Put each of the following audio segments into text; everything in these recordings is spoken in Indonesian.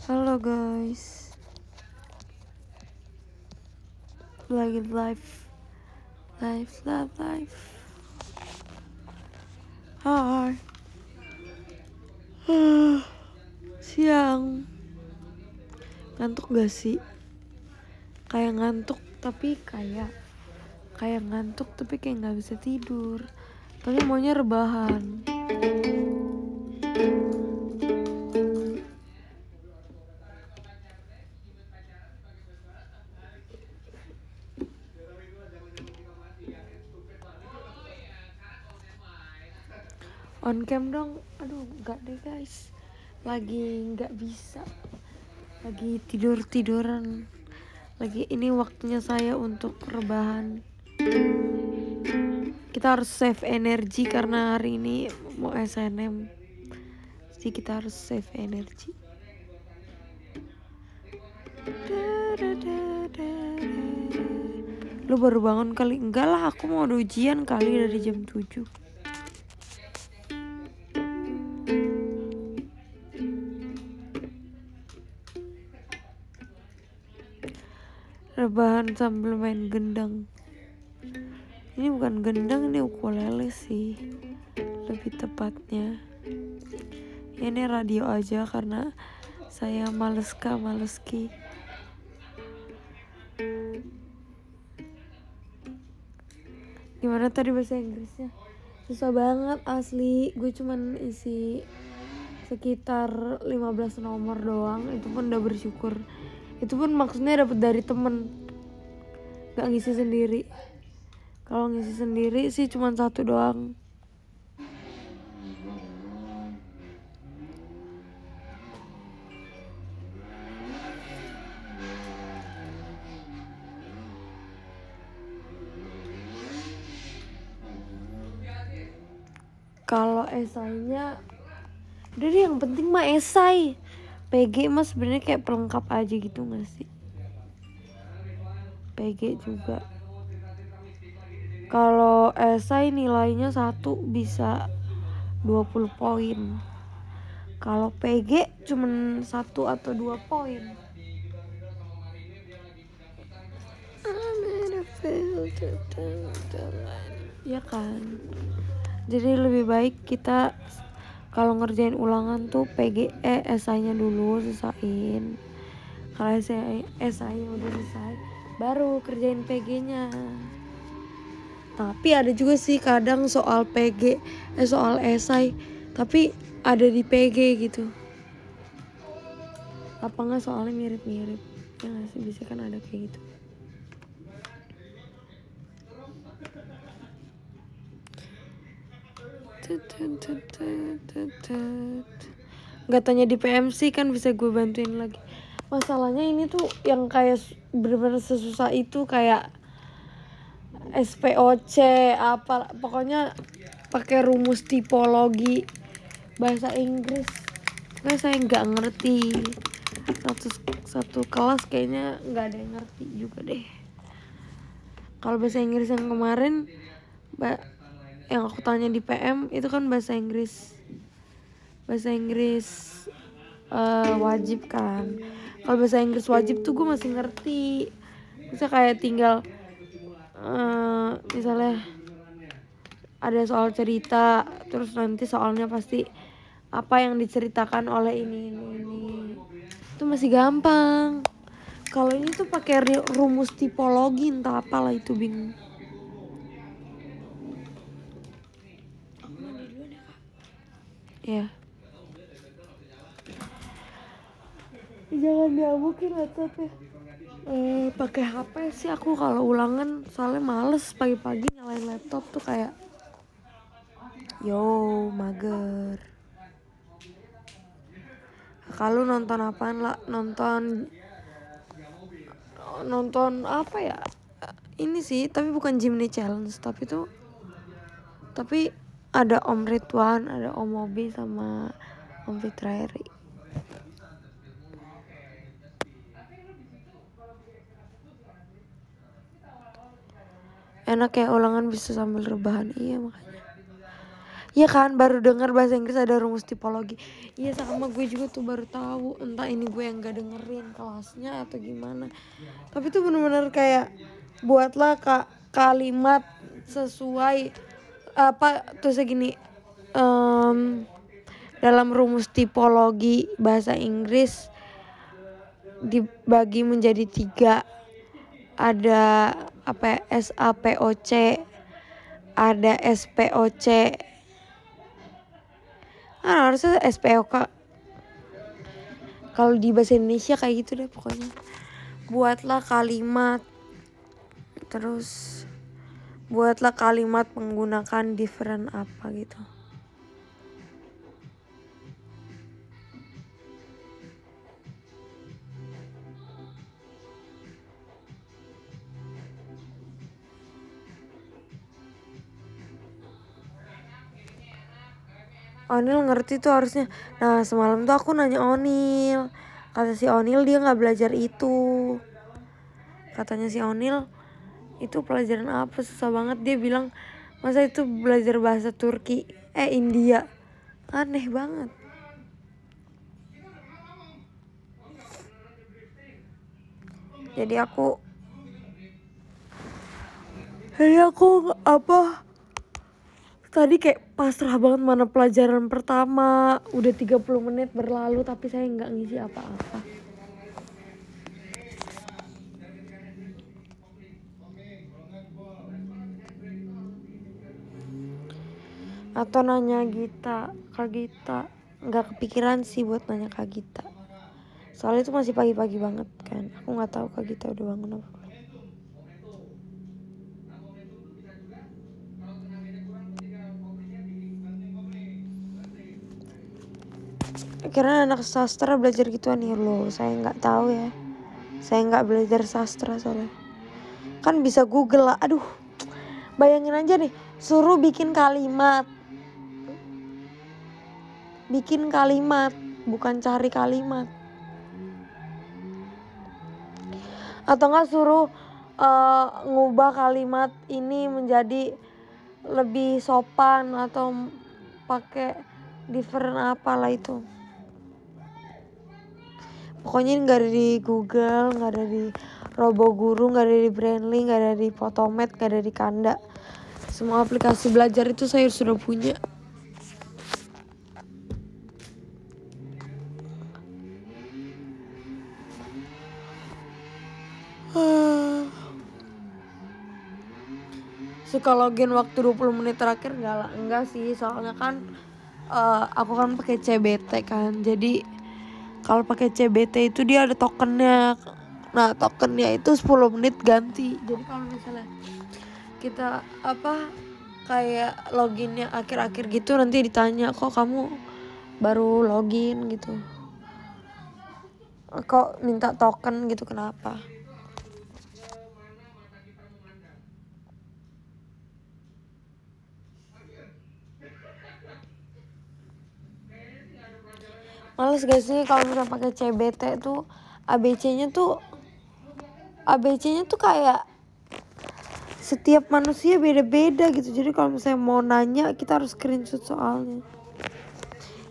Halo guys, lagi live. Hai. Siang. Ngantuk gak sih? Kayak ngantuk tapi kayak ngantuk tapi kayak nggak bisa tidur. Tapi maunya rebahan. On cam dong. Aduh, enggak deh guys. Lagi nggak bisa. Lagi tiduran. Lagi ini waktunya saya untuk rebahan. Kita harus save energi karena hari ini mau SNM. Jadi kita harus save energi. Lu baru bangun kali? Enggak lah, aku mau ada ujian kali dari jam 7. Rebahan sambil main gendang. Ini bukan gendang, ini ukulele sih lebih tepatnya. Ini radio aja karena saya males ki. Gimana tadi bahasa Inggrisnya? Susah banget asli. Gue cuman isi sekitar 15 nomor doang. Itu pun udah bersyukur. Itu pun maksudnya dapet dari temen, gak ngisi sendiri. Kalau ngisi sendiri sih cuman 1 doang. Kalau esainya udah deh, yang penting mah esai. PG mah sebenarnya kayak pelengkap aja gitu gak sih? PG juga. Kalau esai nilainya 1 bisa 20 poin. Kalau PG cuman 1 atau 2 poin. Ya kan? Jadi lebih baik kita kalau ngerjain ulangan tuh esainya dulu selesain. Kalau esainya udah selesai, baru kerjain PG-nya. Tapi ada juga sih kadang soal soal esai tapi ada di PG gitu. Apa nggak soalnya mirip-mirip? Ya nggak sih, bisa kan ada kayak gitu. Nggak tanya di PMC kan bisa gue bantuin lagi. Masalahnya ini tuh yang kayak bener-bener sesusah itu kayak SPOC apa, pokoknya pakai rumus tipologi bahasa Inggris. Nah, saya nggak ngerti. Satu kelas kayaknya nggak ada yang ngerti juga deh. Kalau bahasa Inggris yang kemarin yang aku tanya di PM itu kan bahasa Inggris wajib kan. Kalau bahasa Inggris wajib tuh gue masih ngerti. Bisa kayak tinggal misalnya ada soal cerita, terus nanti soalnya pasti apa yang diceritakan oleh ini. Itu masih gampang. Kalau ini tuh pakai rumus tipologi, entah apalah itu, bingung. Ya. Jangan diamukin laptopnya. Pakai HP sih aku kalau ulangan, soalnya males pagi-pagi nyalain laptop tuh kayak mager. Kalau nonton apaan lah? Nonton apa ya? Ini sih, tapi bukan Jimny Challenge, tapi ada Om Ridwan, ada Om Mobi sama Om Fitrairi. Enak ya ulangan bisa sambil rebahan, iya makanya. Iya kan, baru dengar bahasa Inggris ada rumus tipologi. Iya sama gue juga tuh baru tahu. Entah ini gue yang gak dengerin kelasnya atau gimana. Tapi tuh bener-bener kayak buatlah kalimat sesuai apa tuh segini. Dalam rumus tipologi bahasa Inggris dibagi menjadi 3. Ada apa ya, SAPOC, ada SPOC. Harusnya SPOK. Kalau di bahasa Indonesia kayak gitu deh pokoknya. Buatlah kalimat, terus buatlah kalimat menggunakan different apa gitu. Onil ngerti tuh harusnya. Nah semalam tuh aku nanya Onil, kata si Onil dia nggak belajar itu. Katanya si Onil itu pelajaran apa susah banget. Dia bilang masa itu belajar bahasa Turki India, aneh banget. Jadi aku apa tadi kayak pasrah banget, mana pelajaran pertama udah 30 menit berlalu tapi saya nggak ngisi apa-apa. Atau nanya Kak Gita, nggak kepikiran sih buat nanya Kak Gita. Soalnya itu masih pagi-pagi banget kan. Aku nggak tahu Kak Gita udah bangun apa. Karena anak sastra belajar gituan ya loh. Saya nggak tahu ya. Saya nggak belajar sastra soalnya. Kan bisa Google lah. Aduh, bayangin aja nih, suruh bikin kalimat, bukan cari kalimat. Atau nggak suruh ngubah kalimat ini menjadi lebih sopan atau pakai different apalah itu. Pokoknya nggak ada di Google, nggak ada di Roboguru, nggak ada di Brandly, nggak ada di Photomat, nggak ada di Kanda. Semua aplikasi belajar itu saya sudah punya. Suka login waktu 20 menit terakhir enggak sih, soalnya kan aku kan pakai CBT kan. Jadi kalau pakai CBT itu dia ada tokennya. Nah, tokennya itu 10 menit ganti. Jadi kalau misalnya kita kayak loginnya akhir-akhir gitu, nanti ditanya, "Kok kamu baru login?" gitu. "Kok minta token gitu, kenapa?" Males gak sih kalau misalnya pakai CBT tuh ABC-nya tuh kayak setiap manusia beda-beda gitu. Jadi kalau misalnya mau nanya kita harus screenshot soalnya.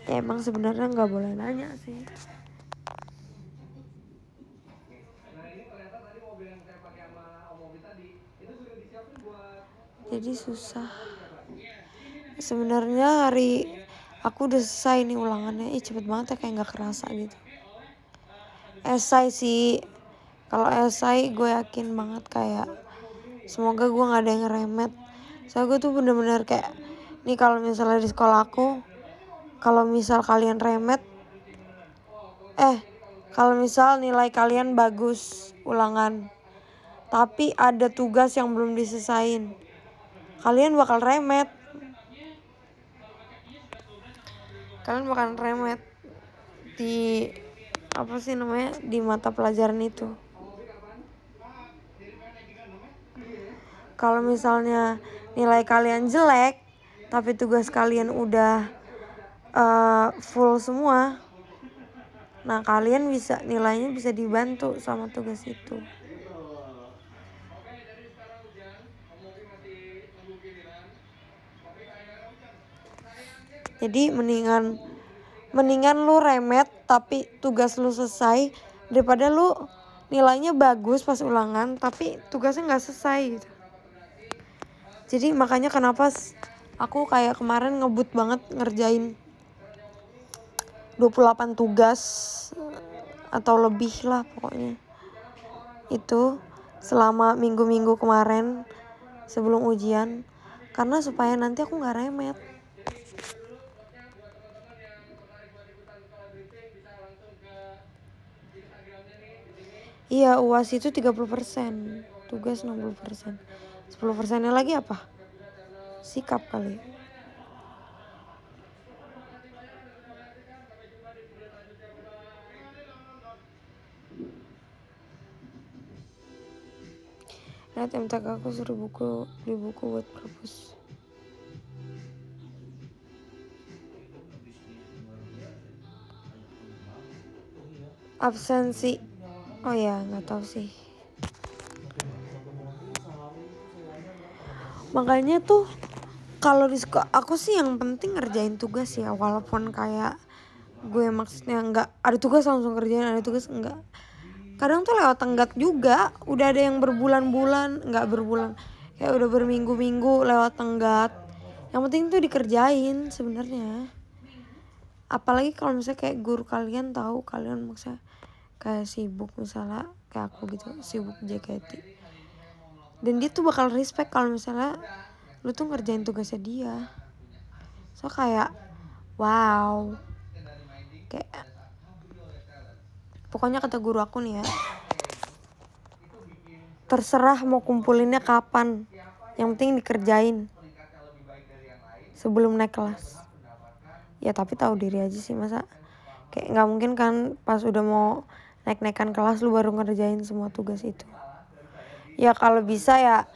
Ya emang sebenarnya nggak boleh nanya sih. Jadi susah. Sebenarnya aku udah selesai nih ulangannya. Cepet banget ya, kayak nggak kerasa gitu. Esai sih. Kalau esai gue yakin banget kayak semoga gue nggak ada yang remet. Soalnya gue tuh bener-bener kayak nih, kalau misalnya di sekolah aku, kalau misal kalian remet, kalau misal nilai kalian bagus ulangan, tapi ada tugas yang belum diselesain, kalian bakal remet. Kalian bakal remet di di mata pelajaran itu. Kalau misalnya nilai kalian jelek tapi tugas kalian udah full semua, nah kalian nilainya bisa dibantu sama tugas itu. Jadi mendingan lu remet tapi tugas lu selesai daripada lu nilainya bagus pas ulangan tapi tugasnya nggak selesai gitu. Jadi makanya kenapa aku kayak kemarin ngebut banget ngerjain 28 tugas atau lebih lah pokoknya. Itu selama minggu-minggu kemarin sebelum ujian karena supaya nanti aku nggak remet. Iya, UAS itu 30%, tugas 60%. 10%-nya lagi apa? Sikap kali. Lihat MTK aku suruh beli buku buat perpus. Absensi. Oh ya, nggak tahu sih. Makanya tuh kalau di sekolah aku sih yang penting ngerjain tugas ya, walaupun kayak gue maksudnya nggak ada tugas langsung kerjain, ada tugas enggak. Kadang tuh lewat tenggat juga, udah ada yang berbulan-bulan, nggak berbulan, kayak udah berminggu-minggu lewat tenggat. Yang penting tuh dikerjain sebenarnya. Apalagi kalau misalnya kayak guru kalian tahu kalian maksudnya kayak sibuk, misalnya kayak aku gitu sibuk JKT, dan dia tuh bakal respect kalau misalnya lu tuh ngerjain tugasnya dia. So kayak wow, kayak pokoknya kata guru aku nih ya, terserah mau kumpulinnya kapan, yang penting dikerjain sebelum naik kelas. Ya tapi tahu diri aja sih, masa kayak nggak mungkin kan pas udah mau naik-naikan kelas lu baru ngerjain semua tugas itu. Ya kalau bisa ya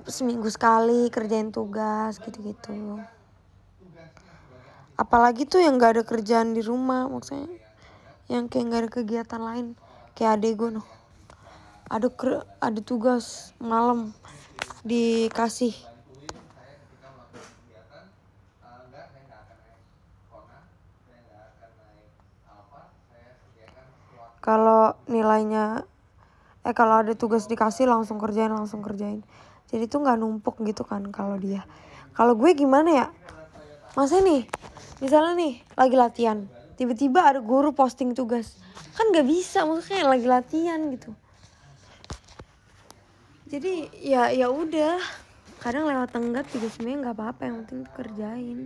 seminggu sekali kerjain tugas gitu-gitu. Apalagi tuh yang nggak ada kerjaan di rumah, maksudnya yang kayak nggak ada kegiatan lain, kayak adek gue noh, ada tugas malam dikasih. Kalau nilainya kalau ada tugas dikasih langsung kerjain. Jadi tuh nggak numpuk gitu kan kalau dia. Kalau gue gimana ya? Masa nih, misalnya nih lagi latihan, tiba-tiba ada guru posting tugas, kan nggak bisa, maksudnya lagi latihan gitu. Jadi ya udah, kadang lewat tenggat juga sebenarnya nggak apa-apa, yang penting kerjain.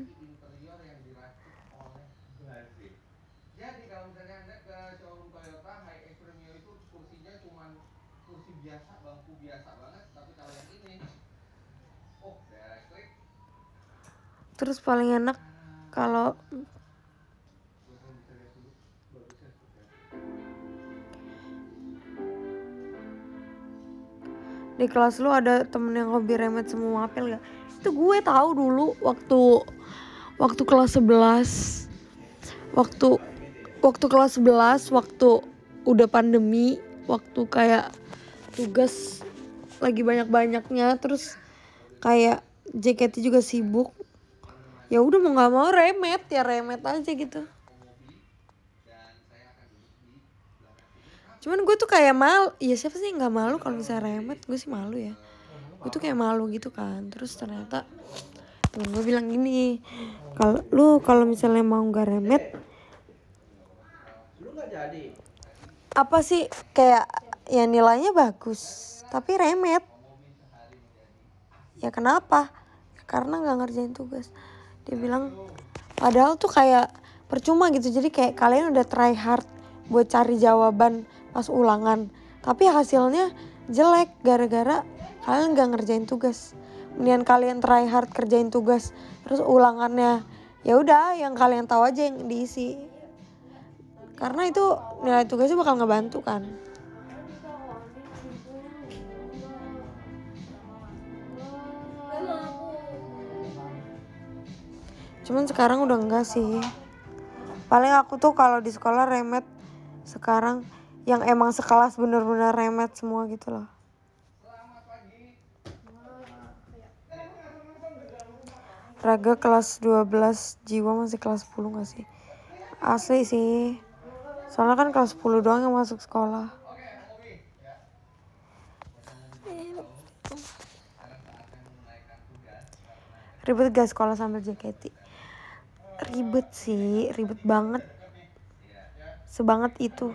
Jadi kalau misalnya Anda ke showroom Toyota High Premio itu kursinya cuma kursi biasa, bangku biasa banget, tapi kalau yang ini elektrik. Terus paling enak kalau di kelas lu ada temen yang hobi remet semua apel gak? Itu gue tahu dulu waktu kelas 11. Waktu kelas 11, waktu udah pandemi, waktu kayak tugas lagi banyak-banyaknya, terus kayak JKT juga sibuk. Ya udah mau nggak mau remet aja gitu. Cuman gue tuh kayak malu, ya siapa sih nggak malu kalau misalnya remet, gue sih malu ya. Gue tuh kayak malu gitu kan. Terus ternyata temen gue bilang gini, kalau misalnya mau nggak remet, apa sih kayak ya nilainya bagus tapi remet, ya kenapa? Karena nggak ngerjain tugas. Dia bilang padahal tuh kayak percuma gitu, jadi kayak kalian udah try hard buat cari jawaban pas ulangan tapi hasilnya jelek gara-gara kalian nggak ngerjain tugas. Mendingan kalian try hard kerjain tugas, terus ulangannya ya udah yang kalian tahu aja yang diisi, karena itu nilai tugasnya bakal ngebantu kan. Cuman sekarang udah enggak sih. Paling aku tuh kalau di sekolah remet sekarang yang emang sekelas bener-bener remet semua gitu loh. Raga kelas 12, jiwa masih kelas 10 gak sih? Asli sih. Soalnya kan kelas 10 doang yang masuk sekolah. Ribet gak sekolah sambil JKT? Ribet sih, ribet banget. Sebanget itu.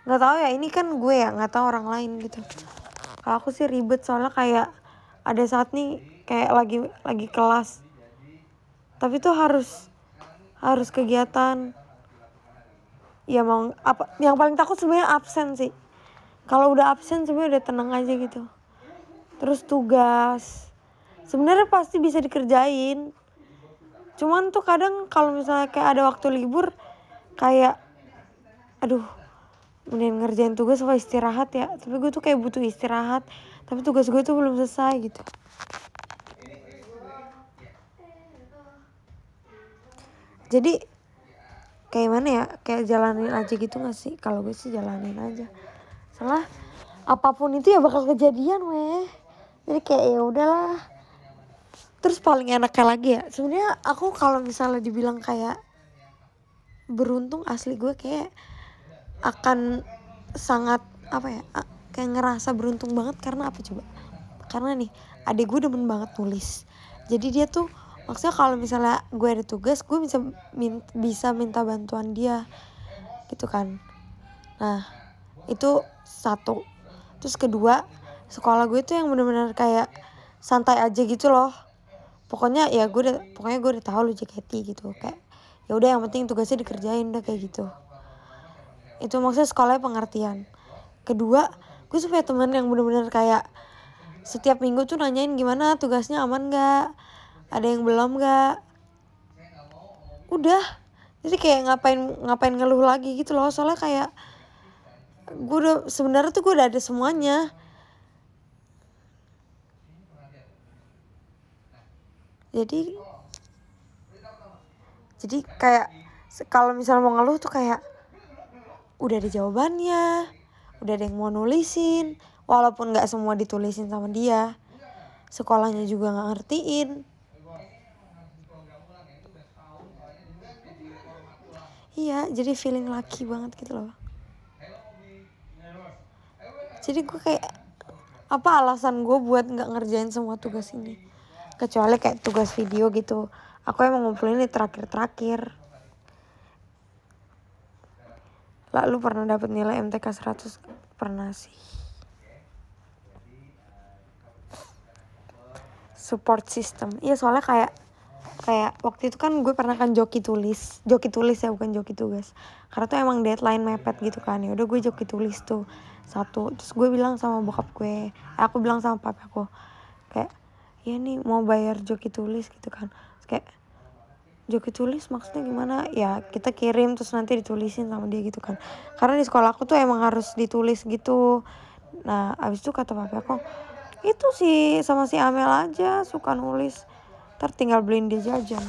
Gak tahu ya, ini kan gue ya, gak tahu orang lain gitu. Kalau aku sih ribet soalnya kayak ada saat nih kayak lagi kelas. Tapi tuh harus kegiatan. Ya mau apa? Yang paling takut sebenarnya absen sih. Kalau udah absen sebenarnya udah tenang aja gitu. Terus tugas. Sebenarnya pasti bisa dikerjain. Cuman tuh kadang kalau misalnya kayak ada waktu libur kayak aduh, mending ngerjain tugas apa istirahat ya. Tapi gue tuh kayak butuh istirahat. Tapi tugas gue tuh belum selesai gitu. Jadi kayak mana ya? Kayak jalanin aja gitu gak sih? Kalau gue sih jalanin aja. Soalnya apapun itu ya bakal kejadian weh. Jadi kayak ya udahlah. Terus paling enaknya lagi ya, sebenarnya aku kalau misalnya dibilang kayak beruntung, asli gue kayak akan sangat apa ya, kayak ngerasa beruntung banget. Karena apa coba? Karena nih adik gue demen banget nulis. Jadi dia tuh maksudnya kalau misalnya gue ada tugas, gue bisa minta bantuan dia gitu kan. Nah itu satu. Terus kedua, sekolah gue tuh yang benar-benar kayak santai aja gitu loh. Pokoknya gue udah tahu lu JKT gitu, kayak ya udah yang penting tugasnya dikerjain udah kayak gitu. Itu maksudnya sekolahnya pengertian. Kedua, gue suka teman yang benar-benar kayak setiap minggu tuh nanyain gimana tugasnya, aman gak, ada yang belum gak. Udah, jadi kayak ngapain ngeluh lagi gitu loh. Soalnya kayak gue udah sebenarnya tuh gue udah ada semuanya. Jadi kayak kalau misalnya mau ngeluh tuh kayak udah ada jawabannya, udah ada yang mau nulisin, walaupun nggak semua ditulisin sama dia, sekolahnya juga nggak ngertiin. Iya, jadi feeling lucky banget gitu loh. Jadi gue kayak apa alasan gue buat nggak ngerjain semua tugas ini? Kecuali kayak tugas video gitu, aku emang ngumpulin ini terakhir. Lalu pernah dapet nilai MTK 100? Pernah sih. Support system. Iya soalnya kayak waktu itu kan gue pernah kan joki tulis ya, bukan joki tugas. Karena tuh emang deadline mepet gitu kan. Ya udah gue joki tulis tuh satu. Terus gue bilang sama bokap gue, aku bilang sama papi aku kayak, ya nih mau bayar joki tulis gitu kan. Terus kayak, joki tulis maksudnya gimana? Ya kita kirim terus nanti ditulisin sama dia gitu kan. Karena di sekolah aku tuh emang harus ditulis gitu. Nah abis itu kata papi aku, itu sih sama si Amel aja suka nulis, ntar tinggal beliin dia jajan.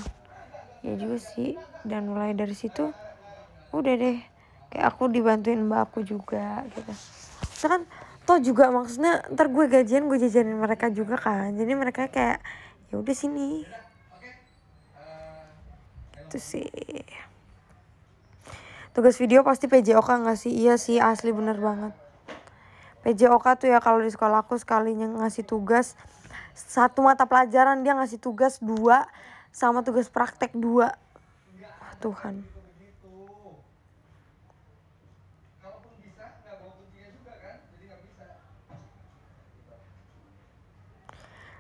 Ya juga sih. Dan mulai dari situ udah deh, kayak aku dibantuin mbak aku juga gitu. Terus kan toh juga maksudnya ntar gue gajian gue jajanin mereka juga kan. Jadi mereka kayak ya udah sini. Itu sih. Tugas video pasti PJOK gak sih? Iya sih, asli bener banget. PJOK tuh ya kalau di sekolah aku sekalinya ngasih tugas 1 mata pelajaran dia ngasih tugas 2 sama tugas praktek 2. Tuhan.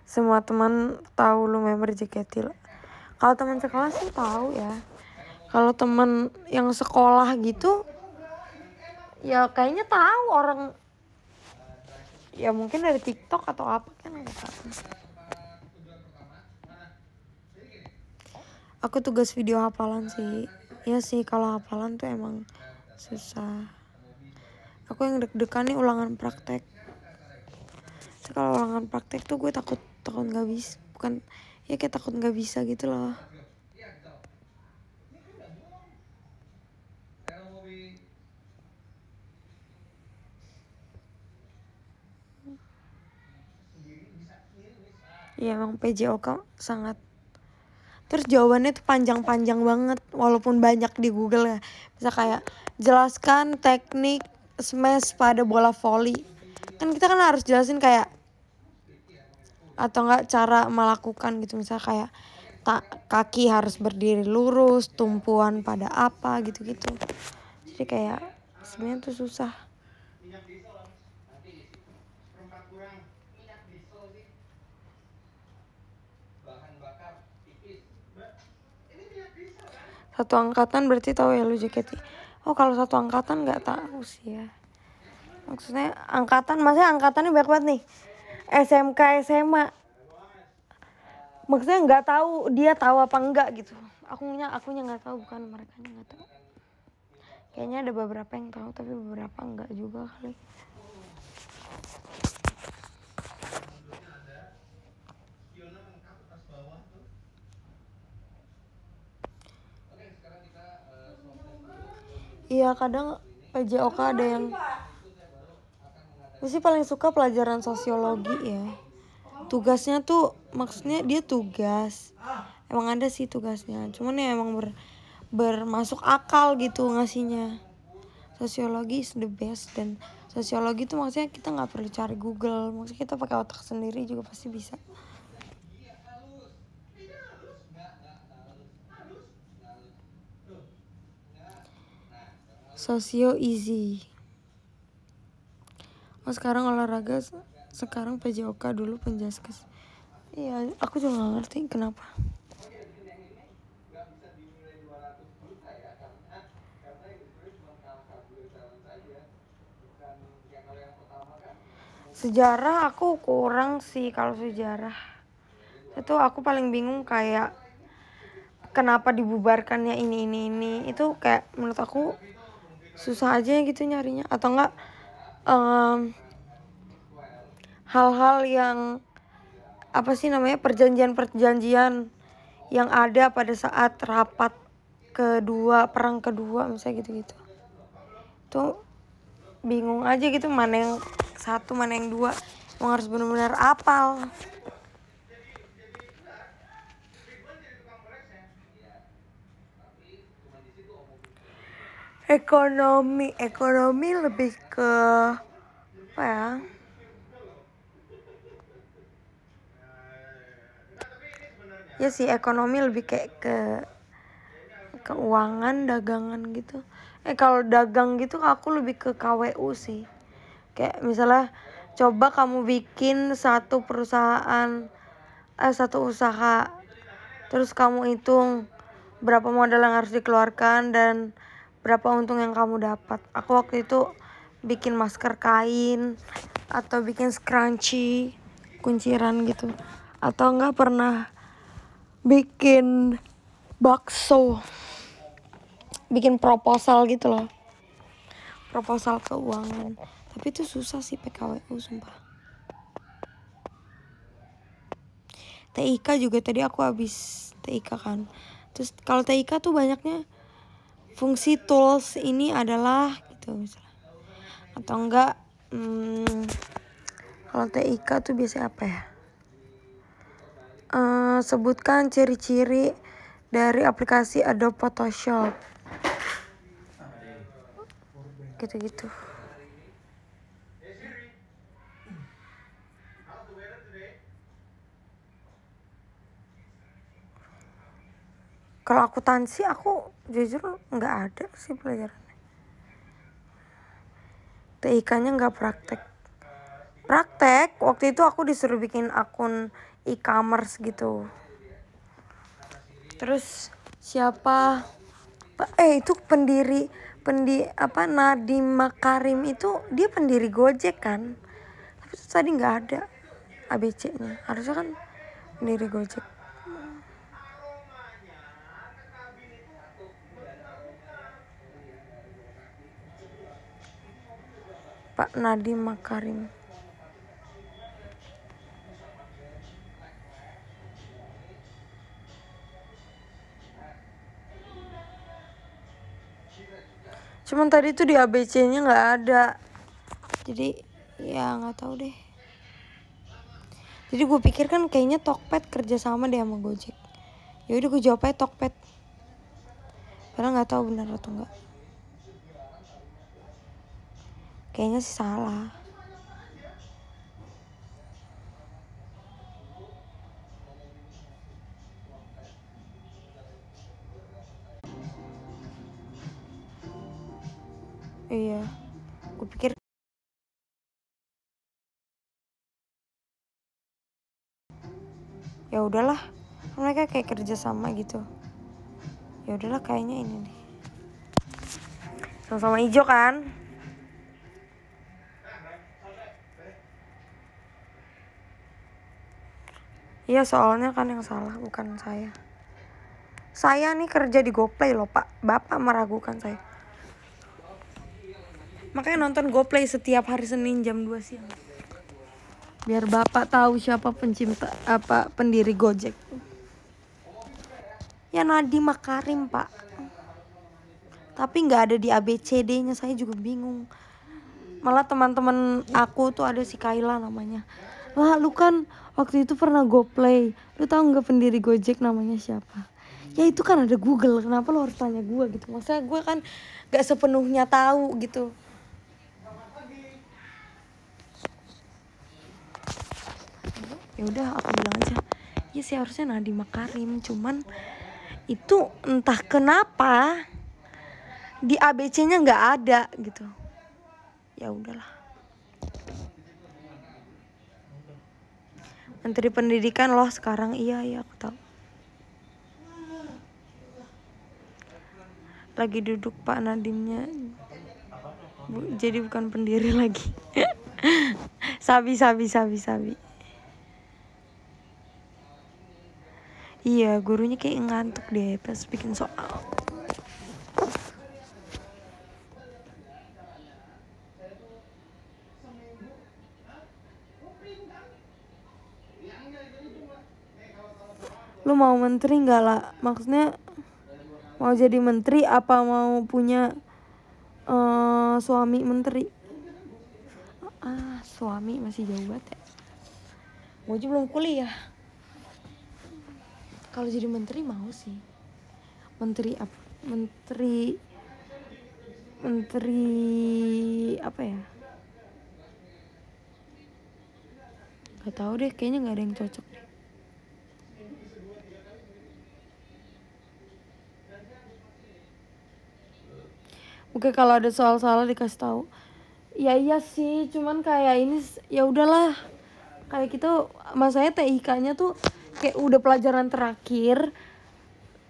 Semua teman tahu lu member JKT. Kalau teman sekolah sih tahu ya. Kalau teman yang sekolah gitu ya kayaknya tahu orang. Ya mungkin dari TikTok atau apa kan enggak tahu. Aku tugas video hafalan sih. Ya sih kalau hafalan tuh emang susah. Aku yang deg-degan nih ulangan praktek. So, kalau ulangan praktek tuh gue takut nggak bisa, bukan ya kayak takut nggak bisa gitu loh. Ya emang PJOK sangat Terus jawabannya tuh panjang-panjang banget, walaupun banyak di Google ya. Bisa kayak jelaskan teknik smash pada bola volley. Kan kita kan harus jelasin kayak, atau enggak cara melakukan gitu, misalnya kayak kaki harus berdiri lurus, tumpuan pada apa gitu-gitu. Jadi kayak sebenarnya tuh susah. Satu angkatan berarti tahu ya lu JKT. Oh kalau satu angkatan nggak tahu sih ya. Maksudnya angkatan, maksudnya angkatannya banyak banget nih. SMK, SMA. Maksudnya nggak tahu dia tahu apa enggak gitu. Akunya nggak tahu, bukan mereka nggak tahu. Kayaknya ada beberapa yang tahu tapi beberapa enggak juga kali. Iya kadang PJOK ada yang sih paling suka pelajaran sosiologi ya. Tugasnya tuh maksudnya dia tugas. Emang ada sih tugasnya. Cuman ya emang bermasuk akal gitu ngasihnya. Sosiologi is the best, dan sosiologi tuh maksudnya kita nggak perlu cari Google. Maksudnya kita pakai otak sendiri juga pasti bisa. Sosio easy. Oh sekarang olahraga, sekarang PJOK, dulu penjaskes. Iya aku juga gak ngerti kenapa. Sejarah aku kurang sih. Kalau sejarah itu aku paling bingung kayak kenapa dibubarkannya ini. Itu kayak menurut aku susah aja gitu nyarinya. Atau enggak hal-hal yang apa sih namanya, perjanjian yang ada pada saat rapat perang kedua misalnya gitu-gitu. Tuh bingung aja gitu, mana yang satu mana yang dua. Emang harus benar-benar apal. Ekonomi lebih ke apa ya? Ya sih ekonomi lebih kayak ke keuangan, dagangan gitu. Kalau dagang gitu aku lebih ke KWU sih. Kayak misalnya coba kamu bikin satu perusahaan, satu usaha, terus kamu hitung berapa modal yang harus dikeluarkan dan berapa untung yang kamu dapat. Aku waktu itu bikin masker kain atau bikin scrunchie, kunciran gitu. Atau enggak pernah bikin bakso, bikin proposal gitu loh, proposal keuangan. Tapi itu susah sih PKWU sumpah. TIK juga tadi aku habis TIK kan. Terus kalau TIK tuh banyaknya fungsi tools ini adalah gitu misalnya. Atau enggak kalau TIK tuh biasanya apa ya? Sebutkan ciri-ciri dari aplikasi Adobe Photoshop. Gitu-gitu. Kalau akuntansi aku jujur nggak ada sih pelajarannya. TIK-nya nggak praktek. Waktu itu aku disuruh bikin akun e-commerce gitu. Terus siapa? Itu pendiri Nadiem Makarim itu dia pendiri Gojek kan? Tapi itu tadi nggak ada ABC-nya. Harusnya kan pendiri Gojek. Pak Nadiem Makarim. Cuman tadi tuh di ABC-nya nggak ada. Jadi ya nggak tahu deh. Jadi gue pikir kan kayaknya Tokped kerja sama deh sama Gojek. Ya udah gue jawab aja Tokped. Padahal nggak tahu benar atau enggak. Kayaknya sih salah. Iya, gue pikir ya udahlah, mereka kayak kerja sama gitu. Ya udahlah, kayaknya ini nih. Sama-sama hijau kan? Iya, soalnya kan yang salah bukan saya. Saya nih kerja di GoPlay loh Pak. Bapak meragukan saya. Makanya nonton GoPlay setiap hari Senin jam 2 siang. Biar Bapak tahu siapa pendiri Gojek. Ya Nadiem Makarim Pak. Tapi nggak ada di ABCD-nya, saya juga bingung. Malah teman-teman aku tuh ada si Kaila namanya. Lah lu kan waktu itu pernah GoPlay. Lu tahu nggak pendiri Gojek namanya siapa? Ya itu kan ada Google. Kenapa lu harus tanya gue gitu? Maksudnya gue kan nggak sepenuhnya tahu gitu. Ya udah aku bilang aja. Ya sih harusnya Nadiem Makarim. Cuman itu entah kenapa di ABC-nya nggak ada gitu. Ya udahlah. Menteri Pendidikan loh sekarang. Iya aku tahu. Lagi duduk Pak Nadiemnya. Jadi bukan pendiri lagi. Sabi. Iya, gurunya kayak ngantuk deh pas bikin soal. Lu mau menteri nggak lah? Maksudnya mau jadi menteri apa mau punya suami menteri? Suami masih jauh banget ya. Gue aja belum kuliah. Kalau jadi menteri mau sih. Menteri apa? Menteri apa ya? Gak tahu deh, kayaknya nggak ada yang cocok deh. Oke, kalau ada soal salah dikasih tahu. Ya iya sih, cuman kayak ini ya udahlah. Kayak gitu, masanya TIK-nya tuh kayak udah pelajaran terakhir.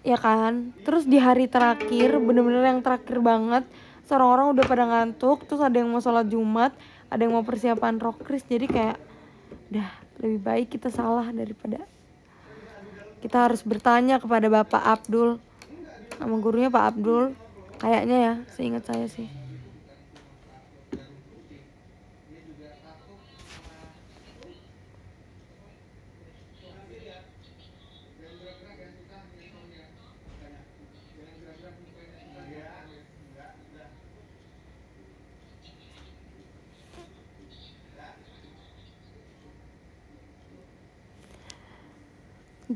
Ya kan? Terus di hari terakhir, bener-bener yang terakhir banget, orang-orang udah pada ngantuk, terus ada yang mau sholat Jumat, ada yang mau persiapan rokris, jadi kayak udah lebih baik kita salah daripada kita harus bertanya kepada Bapak Abdul. Nama gurunya Pak Abdul. Kayaknya ya, seingat saya sih.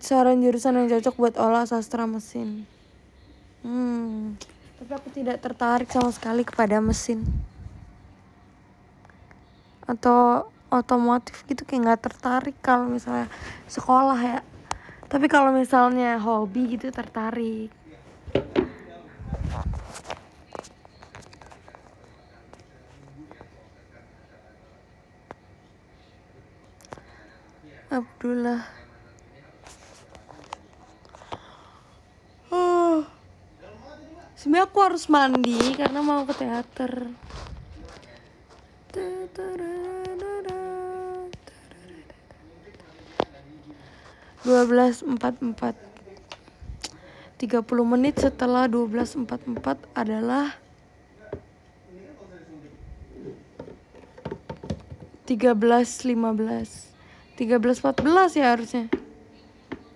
Saran jurusan yang cocok buat olah sastra mesin. Tapi aku tidak tertarik sama sekali kepada mesin atau otomotif gitu, kayak nggak tertarik kalau misalnya sekolah ya. Tapi kalau misalnya hobi gitu tertarik. Abdullah. Sebenarnya aku harus mandi karena mau ke teater. 12.44. 30 menit setelah 12.44 adalah 13.15. 13.14 ya harusnya.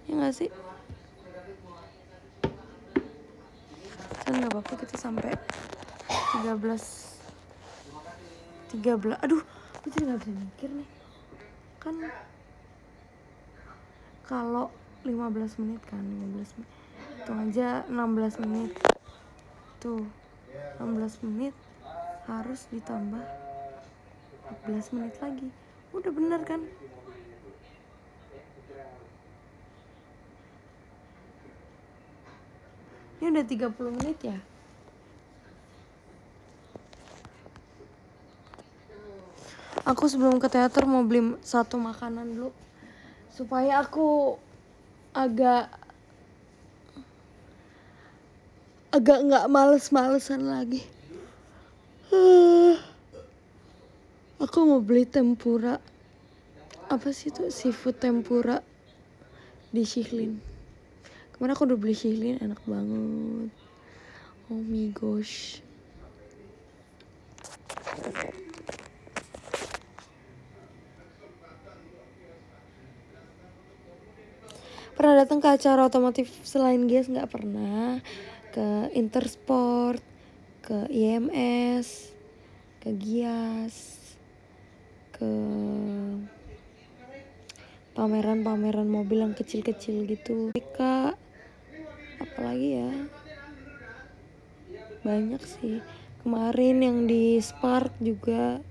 Ya gak sih? Kan gak apa-apa kita sampai 13. Aduh, aku jadi gak bisa mikir nih. Kan kalau 15 menit kan, 15 menit. Hitung aja 16 menit. Tuh, 16 menit harus ditambah 14 menit lagi. Udah bener kan? Ini udah 30 menit ya? Aku sebelum ke teater mau beli satu makanan dulu supaya aku agak nggak males-malesan lagi. Aku mau beli tempura. Apa sih itu? Seafood tempura di Shihlin. Kemarin aku udah beli Shihlin, enak banget. Oh my gosh. Pernah datang ke acara otomotif selain GIAS? Nggak pernah. Ke Intersport, ke IMS, ke GIAS, ke pameran-pameran mobil yang kecil-kecil gitu. Kak, apalagi ya? Banyak sih. Kemarin yang di Spark juga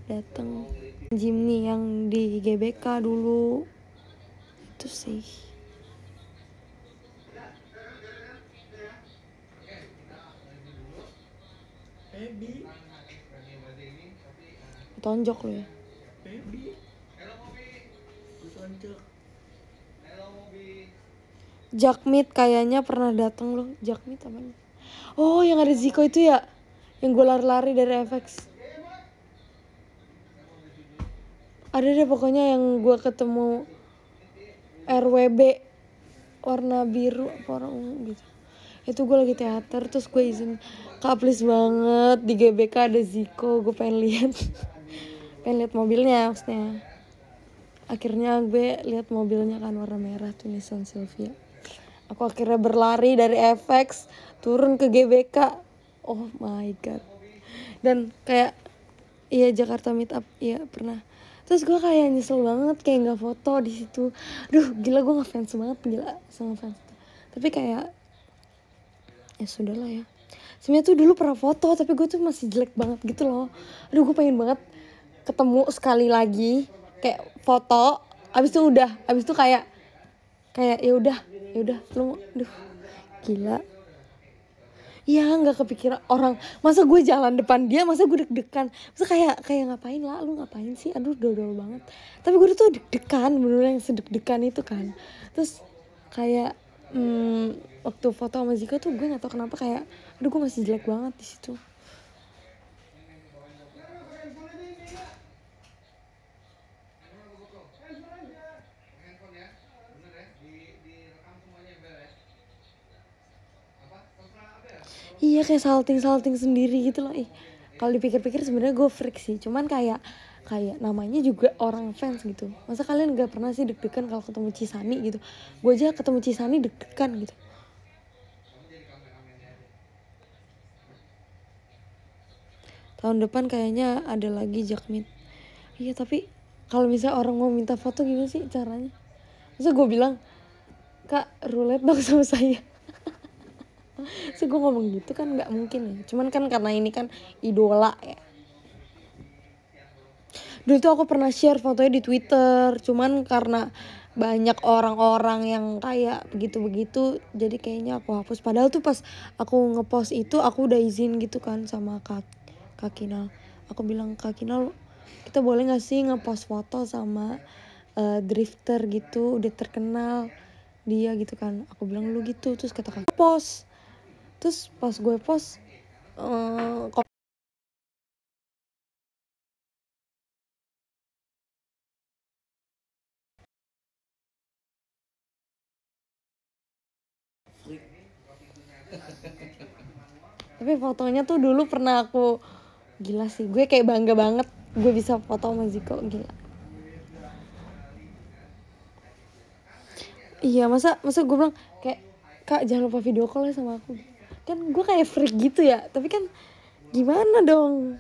datang. Jimny yang di GBK dulu. Itu sih. Tonjok lo ya. Jakmit kayaknya pernah datang loh. Jakmit apa nih? Oh, yang ada Ziko itu ya? Yang gue lari-lari dari FX. Ada deh pokoknya yang gue ketemu RWB warna biru apa warna ungu gitu. Itu gue lagi teater terus gue izin, Kak please banget di GBK ada Ziko, gue pengen lihat mobilnya maksudnya. Akhirnya gue lihat mobilnya kan warna merah tuh Nissan Silvia. Aku akhirnya berlari dari FX turun ke GBK. Oh my god. Dan kayak iya Jakarta Meetup, iya pernah. Terus gue kayak nyesel banget kayak nggak foto di situ. Duh gila, gue ngefans banget, gila sama fans. Tapi kayak ya sudahlah ya. Sebenarnya tuh dulu pernah foto tapi gue tuh masih jelek banget gitu loh. Aduh gue pengen banget ketemu sekali lagi kayak foto. Abis itu kayak ya udah lu, duh gila. Iya nggak kepikiran orang, masa gue jalan depan dia, masa gue deg-degan, masa kayak ngapain lah, lu ngapain sih, aduh dodol banget. Tapi gue tuh deg-degan, bener-bener yang sedeg-degan itu kan. Terus kayak waktu foto sama Zika tuh gue nggak tahu kenapa kayak, aduh gue masih jelek banget di situ. Iya kayak salting sendiri gitu loh. Kalau dipikir-pikir sebenarnya gue freak sih. Cuman kayak namanya juga orang fans gitu. Masa kalian gak pernah sih deg-degan kalau ketemu Cisani gitu? Gue aja ketemu Cisani deg-degan gitu. Tahun depan kayaknya ada lagi Jakmit. Iya tapi kalau misalnya orang mau minta foto gimana sih caranya? Masa gue bilang, Kak roulette dong sama saya. So gue ngomong gitu kan nggak mungkin ya. Cuman kan karena ini kan idola ya. Dulu tuh aku pernah share fotonya di Twitter. Cuman karena banyak orang-orang yang kayak begitu-begitu, jadi kayaknya aku hapus. Padahal tuh pas aku ngepost itu aku udah izin gitu kan sama Kak Kinal. Aku bilang, Kak Kinal kita boleh gak sih ngepost foto sama drifter gitu, udah terkenal dia gitu kan. Aku bilang lu gitu. Terus kata Kak post. Terus pas gue post tapi fotonya tuh dulu pernah aku, gila sih gue kayak bangga banget gue bisa foto sama Ziko, gila. Iya masa gue bilang kayak, Kak jangan lupa video call ya sama aku. Kan gue kayak freak gitu ya, tapi kan gimana dong.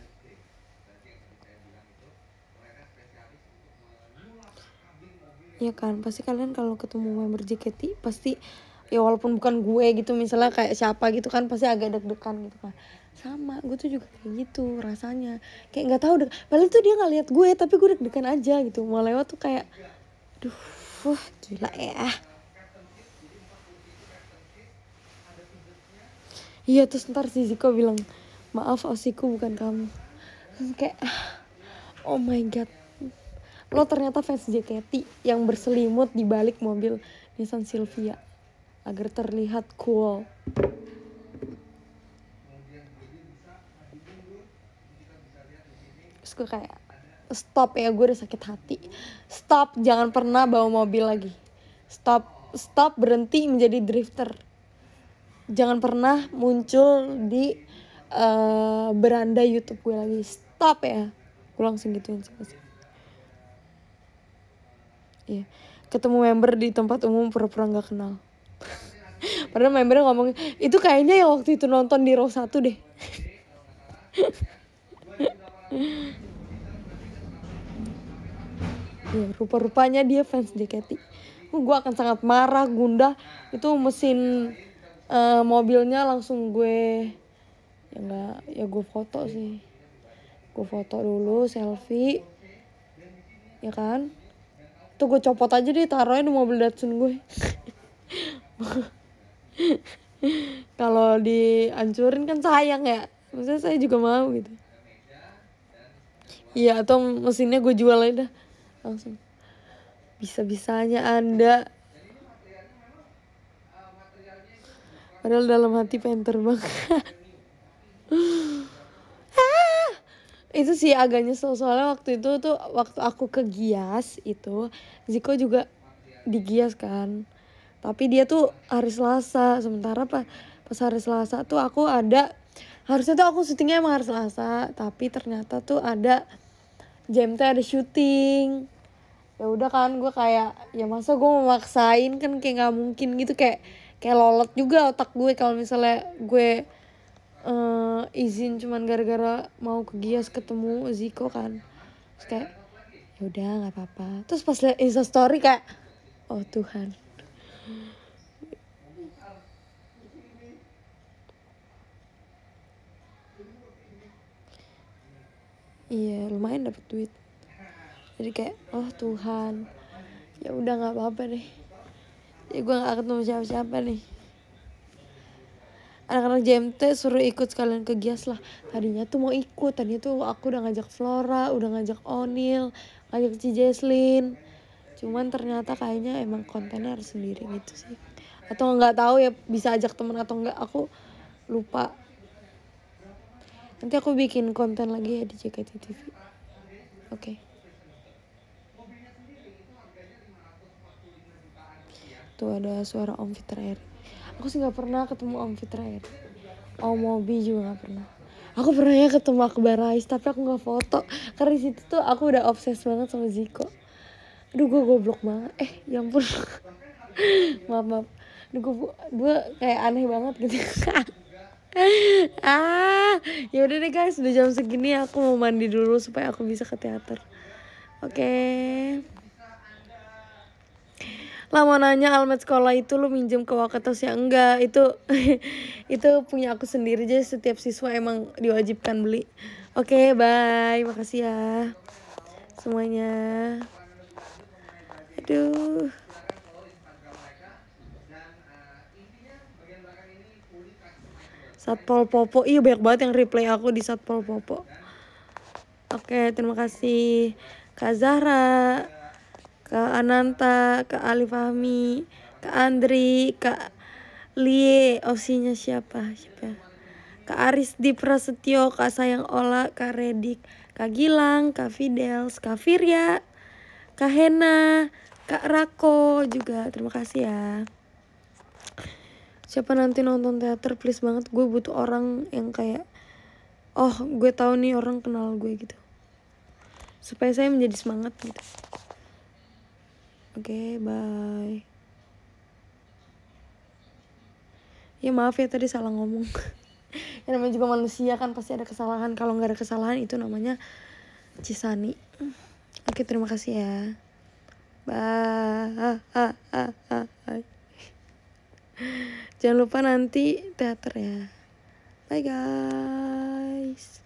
Ya kan, pasti kalian kalau ketemu member JKT pasti ya walaupun bukan gue gitu, misalnya kayak siapa gitu kan pasti agak deg-degan gitu kan. Sama, gue tuh juga kayak gitu rasanya. Kayak nggak tahu padahal tuh dia nggak lihat gue tapi gue deg-degan aja gitu. Mau lewat tuh kayak duh, gila ya. Iya, terus ntar si Ziko bilang, maaf Osiku bukan kamu. Terus kayak oh my god, lo ternyata fans JKT yang berselimut di balik mobil Nissan Silvia agar terlihat cool. Terus gue kayak stop ya, gue udah sakit hati. Stop, jangan pernah bawa mobil lagi. Stop, berhenti menjadi drifter. Jangan pernah muncul di beranda YouTube gue lagi. Stop ya. Gue langsung gituin sih pasti. Iya. Ketemu member di tempat umum pura-pura gak kenal. Padahal membernya ngomong, itu kayaknya yang waktu itu nonton di row 1 deh. Ya, rupa-rupanya dia fans JKT. Gue akan sangat marah, gundah. Itu mesin mobilnya langsung gue gue foto sih. Gue foto dulu, selfie. Ya kan? Tuh gue copot aja deh, taruhnya di mobil Datsun gue. Kalau dihancurin kan sayang ya. Maksudnya saya juga mau gitu. Iya, atau mesinnya gue jual aja dah. Langsung. Bisa-bisanya Anda. Padahal dalam hati pengen terbang. Itu sih agak nyesel, soalnya waktu itu tuh waktu aku ke Gias itu Ziko juga di Gias kan, tapi dia tuh hari Selasa, sementara pas hari Selasa tuh aku ada, harusnya tuh aku syutingnya emang hari Selasa, tapi ternyata tuh ada JMT, ada syuting. Ya udah kan, gue kayak ya masa gue memaksain, kan kayak nggak mungkin gitu, kayak lolot juga otak gue kalau misalnya gue izin cuman gara-gara mau ke Gias ketemu Ziko kan. Terus kayak ya udah nggak apa-apa. Terus pas liat Insta story kayak oh Tuhan. Iya, lumayan dapet duit. Jadi kayak oh Tuhan, ya udah nggak apa-apa deh. Ya gue nggak ketemu siapa-siapa nih. Anak-anak JMT suruh ikut sekalian ke Gias lah. Tadinya tuh mau ikut, tadinya tuh aku udah ngajak Flora, udah ngajak Onil, ngajak Ci Jesslyn. Cuman ternyata kayaknya emang kontennya harus sendiri gitu sih. Atau nggak tahu ya, bisa ajak temen atau enggak, aku lupa. Nanti aku bikin konten lagi ya di JKT TV. Oke. Tuh ada suara Om Fitra Eri. Aku sih nggak pernah ketemu Om Fitra Eri. Om Mobi juga nggak pernah. Aku pernah ya ketemu Akbar Rais, tapi aku nggak foto karena di situ tuh aku udah obses banget sama Ziko. Aduh, gue goblok banget. Ya ampun. maaf. Aduh, gue kayak aneh banget gitu. Ya udah deh guys, udah jam segini, aku mau mandi dulu supaya aku bisa ke teater. Oke. Lah mau nanya almet sekolah itu lu minjem ke Wakatos ya? Enggak, itu itu punya aku sendiri, jadi setiap siswa emang diwajibkan beli. Oke, bye. Makasih ya semuanya. Aduh. Satpol Popo, iya banyak banget yang replay aku di Satpol Popo. Oke, terima kasih Kak Zahra, Kak Ananta, Kak Ali Fahmi, Kak Andri, Kak Lie, osinya siapa? Kak Arisdi Prasetyo, Kak Sayang Ola, Kak Redik, Kak Gilang, Kak Fidels, Kak Firya, Kak Hena, Kak Rako juga, terima kasih ya. Siapa nanti nonton teater, please banget, gue butuh orang yang kayak oh gue tahu nih orang kenal gue gitu, supaya saya menjadi semangat gitu. Oke, bye. Ya maaf ya tadi salah ngomong. Ya namanya juga manusia kan, pasti ada kesalahan. Kalau nggak ada kesalahan itu namanya Cisani. Oke, terima kasih ya. Bye. Jangan lupa nanti teater ya. Bye guys.